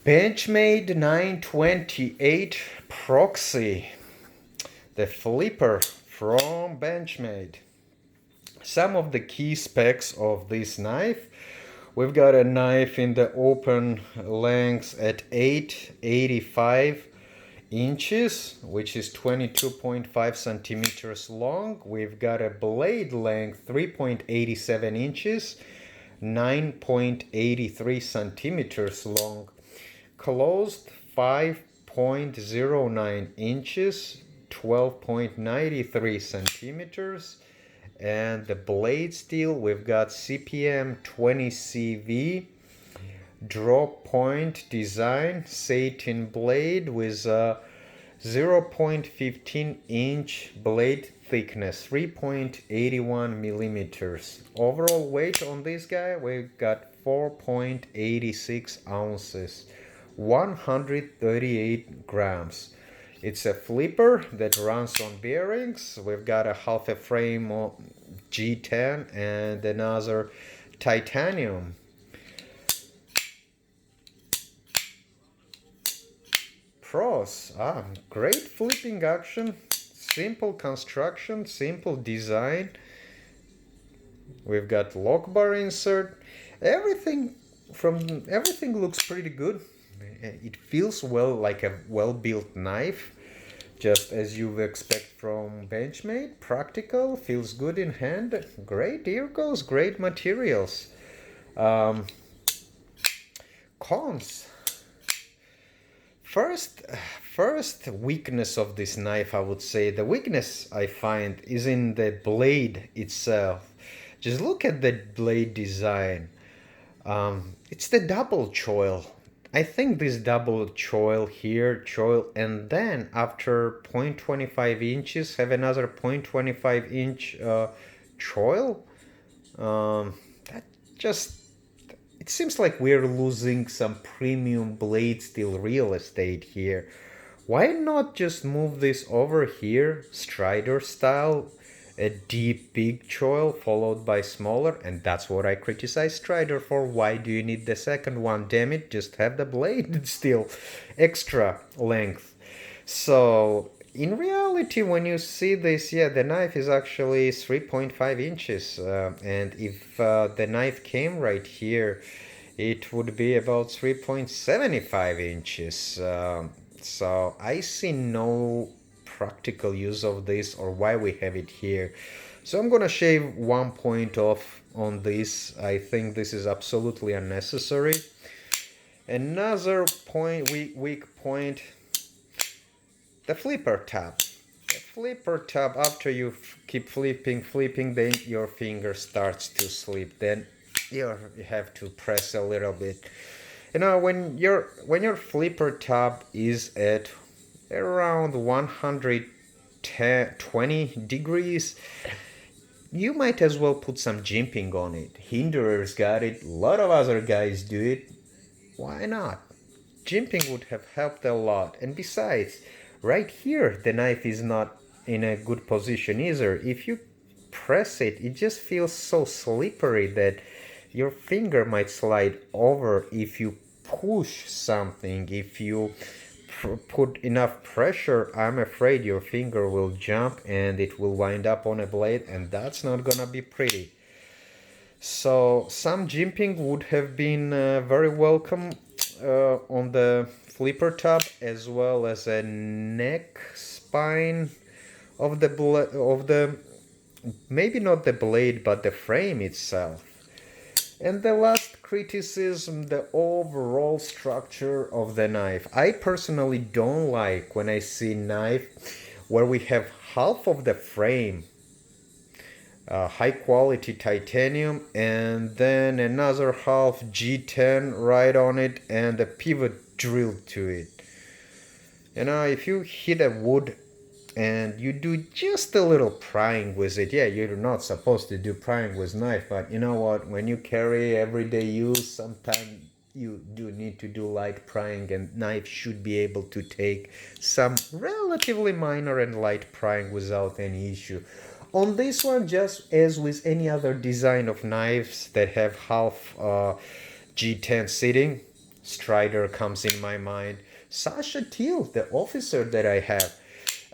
Benchmade 928 Proxy, the flipper from Benchmade. Some of the key specs of this knife. We've got a knife in the open length at 885 inches, which is 22.5 centimeters long. We've got a blade length 3.87 inches, 9.83 centimeters long. Closed 5.09 inches, 12.93 centimeters. And the blade steel, we've got CPM-20CV drop point design Satin blade with a 0.15 inch blade thickness, 3.81 millimeters. Overall weight on this guy, we've got 4.86 ounces, 138 grams. It's a flipper that runs on bearings. We've got a half a frame of G10 and another titanium. Pros, great flipping action, simple construction, simple design. We've got lock bar insert. Everything looks pretty good. It feels well like a well-built knife, just as you would expect from Benchmade. Practical, feels good in hand. Great ear goes, great materials. Cons. First weakness of this knife, I would say, the weakness I find is in the blade itself. Just look at the blade design. It's the double choil. I think this double choil here, and then after 0.25 inches have another 0.25 inch choil. That just, it seems like we're losing some premium blade steel real estate here. Why not just move this over here, Strider style? A deep big choil followed by smaller, and that's what I criticize Strider for. Why do you need the second one? Damn it, just have the blade still extra length. So in reality, when you see this, yeah, the knife is actually 3.5 inches, and if the knife came right here, it would be about 3.75 inches. So I see no practical use of this or why we have it here. So I'm gonna shave 1 point off on this. I think this is absolutely unnecessary. Another point, weak point, the flipper tab. The flipper tab, after you keep flipping, then your finger starts to slip. Then you have to press a little bit. You know, when your flipper tab is at around 120 degrees, you might as well put some jimping on it. Hinderers got it, a lot of other guys do it. Why not? Jimping would have helped a lot. And besides, right here the knife is not in a good position either. If you press it, it just feels so slippery that your finger might slide over if you push something. If you put enough pressure, I'm afraid your finger will jump and it will wind up on a blade, and that's not gonna be pretty. So some jimping would have been very welcome on the flipper tab, as well as a neck spine of the maybe not the blade but the frame itself. And the last criticism, the overall structure of the knife. I personally don't like when I see knife where we have half of the frame high quality titanium and then another half G10 right on it and a pivot drilled to it. You know, if you hit a wood and you do just a little prying with it, yeah, you're not supposed to do prying with knife, but you know what, when you carry everyday use, sometimes you do need to do light prying, and knife should be able to take some relatively minor and light prying without any issue. On this one, just as with any other design of knives that have half G10 sitting, Strider comes in my mind. Sasha Teal, the officer that I have.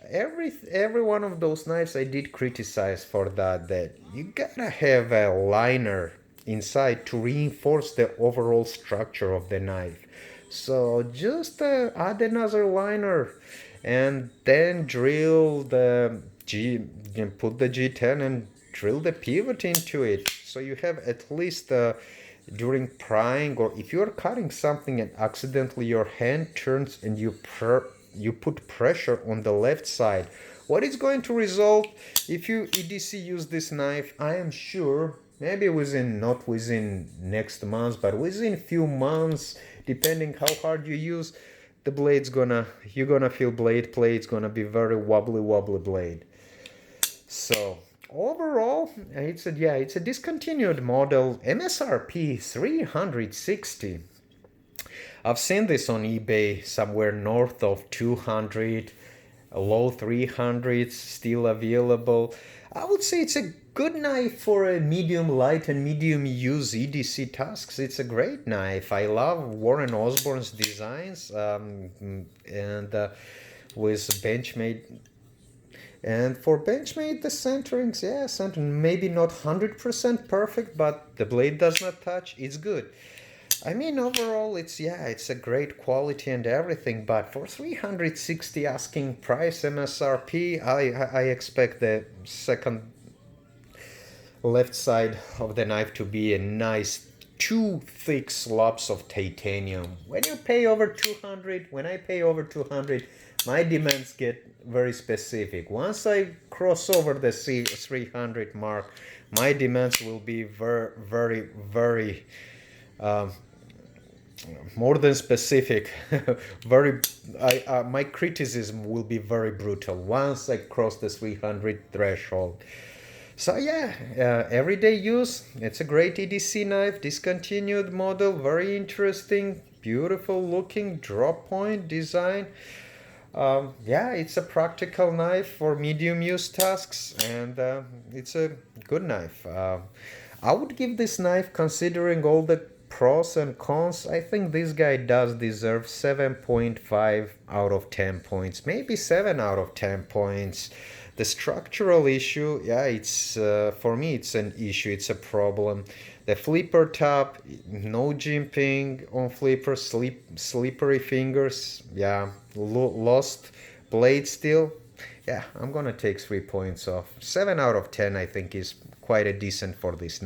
Every one of those knives I did criticize for that you gotta have a liner inside to reinforce the overall structure of the knife. So just add another liner and then drill the put the G10 and drill the pivot into it. So you have at least during prying, or if you're cutting something and accidentally your hand turns and you put pressure on the left side, what is going to result if you EDC use this knife? I am sure maybe not within next month, but within few months, depending how hard you use, the blade's you're gonna feel blade play. It's gonna be very wobbly blade. So overall, it's a discontinued model, MSRP 360. I've seen this on eBay somewhere north of 200, low 300s, still available. I would say it's a good knife for a medium light and medium use EDC tasks. It's a great knife. I love Warren Osborne's designs and with Benchmade. And for Benchmade, the centerings, maybe not 100% perfect, but the blade does not touch. It's good. I mean, overall, it's a great quality and everything, but for 360 asking price MSRP, I expect the second left side of the knife to be a nice 2 thick slabs of titanium. When I pay over 200, my demands get very specific. Once I cross over the 300 mark, my demands will be very more than specific. My criticism will be very brutal once I cross the 300 threshold. So everyday use. It's a great EDC knife, discontinued model, very interesting, beautiful looking drop point design. It's a practical knife for medium use tasks, and it's a good knife. I would give this knife, considering all the pros and cons, I think this guy does deserve 7.5 out of 10 points, maybe 7 out of 10 points. The structural issue, it's for me it's an issue, it's a problem. The flipper top, no jimping on flipper, slippery fingers, lost blade still. I'm gonna take 3 points off. 7 out of 10 I think is quite a decent for this knife.